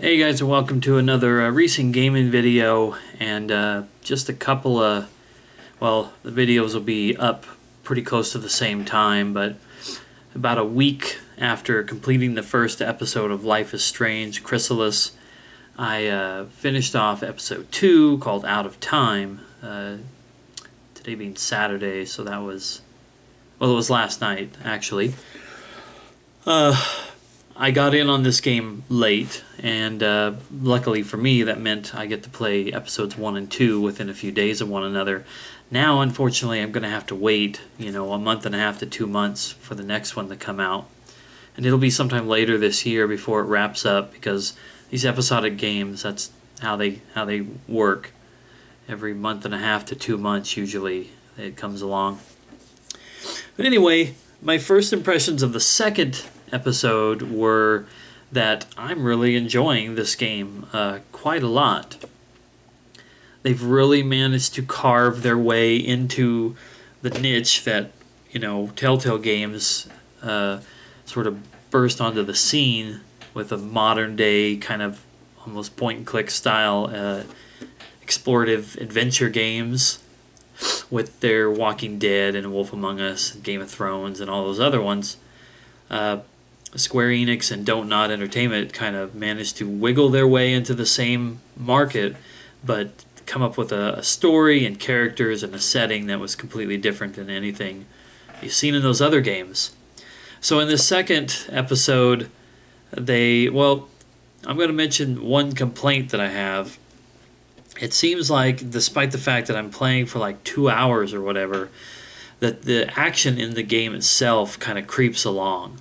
Hey guys, and welcome to another recent gaming video, and just a couple of, well, the videos will be up pretty close to the same time, but about a week after completing the first episode of Life is Strange: Chrysalis, I finished off episode 2 called Out of Time, today being Saturday, so that was, well, it was last night, actually. I got in on this game late, and luckily for me, that meant I get to play episodes 1 and 2 within a few days of one another. Now, unfortunately, I'm going to have to wait, a month and a half to 2 months for the next one to come out. And it'll be sometime later this year before it wraps up, because these episodic games, that's how they work. Every month and a half to 2 months, usually, it comes along. But anyway, my first impressions of the second episode were that I'm really enjoying this game quite a lot. They've really managed to carve their way into the niche that, Telltale Games sort of burst onto the scene with a modern day kind of almost point and click style explorative adventure games with their Walking Dead and Wolf Among Us and Game of Thrones and all those other ones. Square Enix and Don't Nod Entertainment kind of managed to wiggle their way into the same market, but come up with a story and characters and a setting that was completely different than anything you've seen in those other games. So in this second episode, I'm going to mention one complaint that I have. It seems like, despite the fact that I'm playing for like 2 hours or whatever, that the action in the game itself kind of creeps along.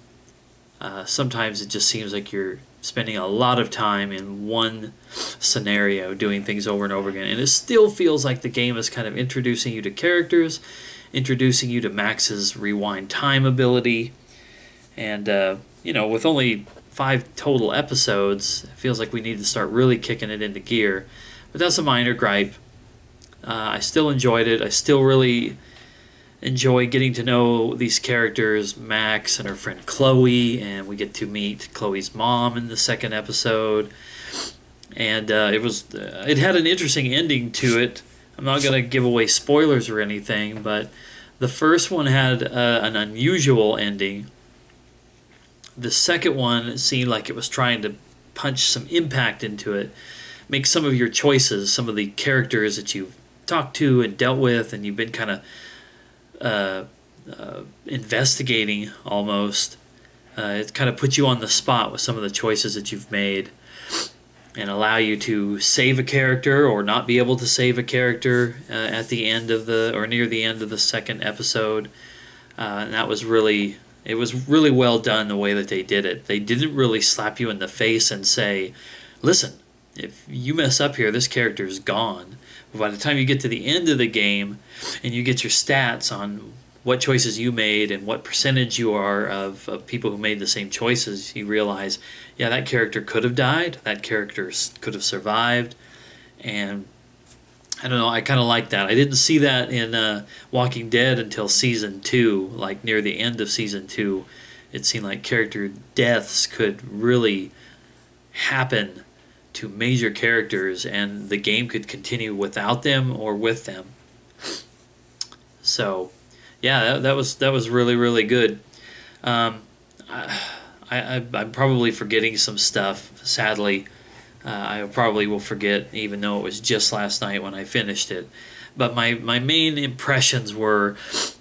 Sometimes it just seems like you're spending a lot of time in one scenario doing things over and over again, and it still feels like the game is kind of introducing you to characters, introducing you to Max's rewind time ability, and with only 5 total episodes, it feels like we need to start really kicking it into gear. But that's a minor gripe. I still enjoyed it. I still really enjoy getting to know these characters, Max and her friend Chloe, and we get to meet Chloe's mom in the second episode. And it had an interesting ending to it. I'm not going to give away spoilers or anything, but the first one had an unusual ending. The second one seemed like it was trying to punch some impact into it, make some of your choices, some of the characters that you've talked to and dealt with, and you've been kind of investigating almost. It kind of puts you on the spot with some of the choices that you've made, and allow you to save a character or not be able to save a character at the end of or near the end of the second episode. And it was really well done the way that they did it. They didn't really slap you in the face and say, listen, if you mess up here, this character is gone. By the time you get to the end of the game and you get your stats on what choices you made and what percentage you are of people who made the same choices, you realize, yeah, that character could have died, that character could have survived, and I don't know, I kind of like that. I didn't see that in Walking Dead until Season 2, like near the end of Season 2. It seemed like character deaths could really happen to major characters, and the game could continue without them or with them. So, yeah, that was really, really good. I'm probably forgetting some stuff, sadly. I probably will forget, even though it was just last night when I finished it. But my main impressions were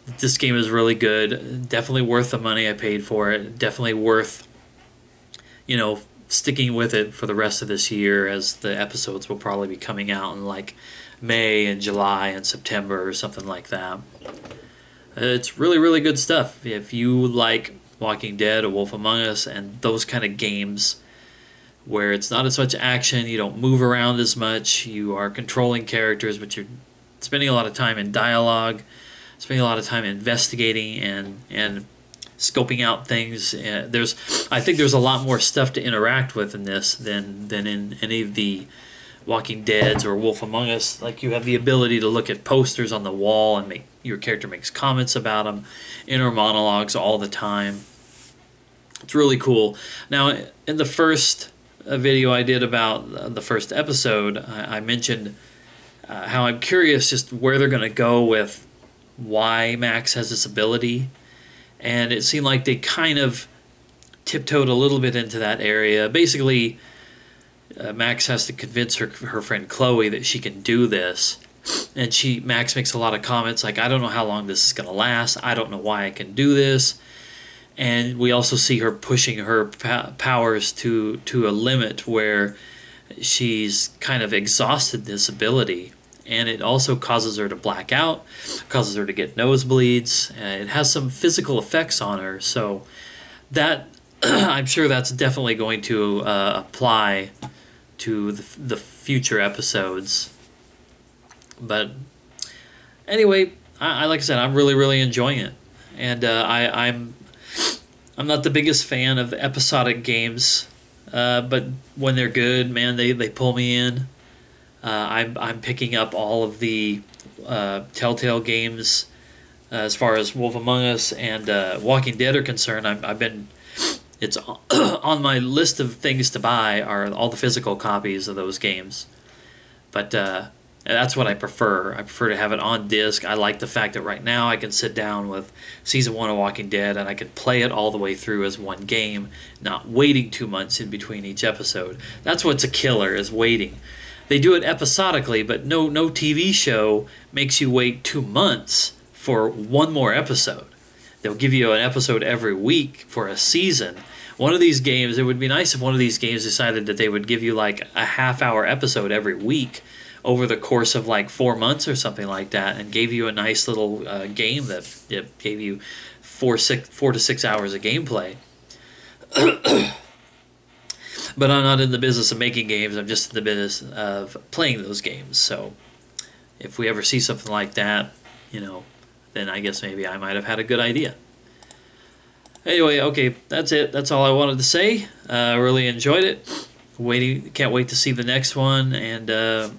that this game is really good, definitely worth the money I paid for it, definitely worth, sticking with it for the rest of this year, as the episodes will probably be coming out in like May and July and September or something like that. It's really, really good stuff. If you like Walking Dead or Wolf Among Us and those kind of games where it's not as much action, you don't move around as much, you are controlling characters, but you're spending a lot of time in dialogue, spending a lot of time investigating and scoping out things. I think there's a lot more stuff to interact with in this than in any of the Walking Deads or Wolf Among Us. Like, you have the ability to look at posters on the wall and your character makes comments about them, inner monologues all the time. It's really cool. Now, in the first a video I did about the first episode, I mentioned how I'm curious just where they're going to go with why Max has this ability. And it seemed like they kind of tiptoed a little bit into that area. Basically, Max has to convince her friend Chloe that she can do this. And Max makes a lot of comments like, I don't know how long this is going to last. I don't know why I can do this. And we also see her pushing her powers to a limit where she's kind of exhausted this ability. And it also causes her to black out, causes her to get nosebleeds. It has some physical effects on her. So that I'm sure that's definitely going to apply to the future episodes. But anyway, I like I said, I'm really enjoying it. And I'm not the biggest fan of episodic games, but when they're good, man, they pull me in. I'm picking up all of the Telltale games as far as Wolf Among Us and Walking Dead are concerned. It's on my list of things to buy are all the physical copies of those games. But that's what I prefer. I prefer to have it on disc. I like the fact that right now I can sit down with Season 1 of Walking Dead and I can play it all the way through as one game, not waiting 2 months in between each episode. That's what's a killer, is waiting. They do it episodically, but no TV show makes you wait 2 months for one more episode. They'll give you an episode every week for a season. One of these games, it would be nice if one of these games decided that they would give you like a half-hour episode every week over the course of like 4 months or something like that, and gave you a nice little game that gave you 4 to 6 hours of gameplay. But I'm not in the business of making games. I'm just in the business of playing those games. So if we ever see something like that, then I guess maybe I might have had a good idea. Anyway, okay, that's it. That's all I wanted to say. I really enjoyed it. Can't wait to see the next one, and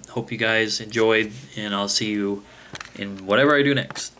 hope you guys enjoyed, and I'll see you in whatever I do next.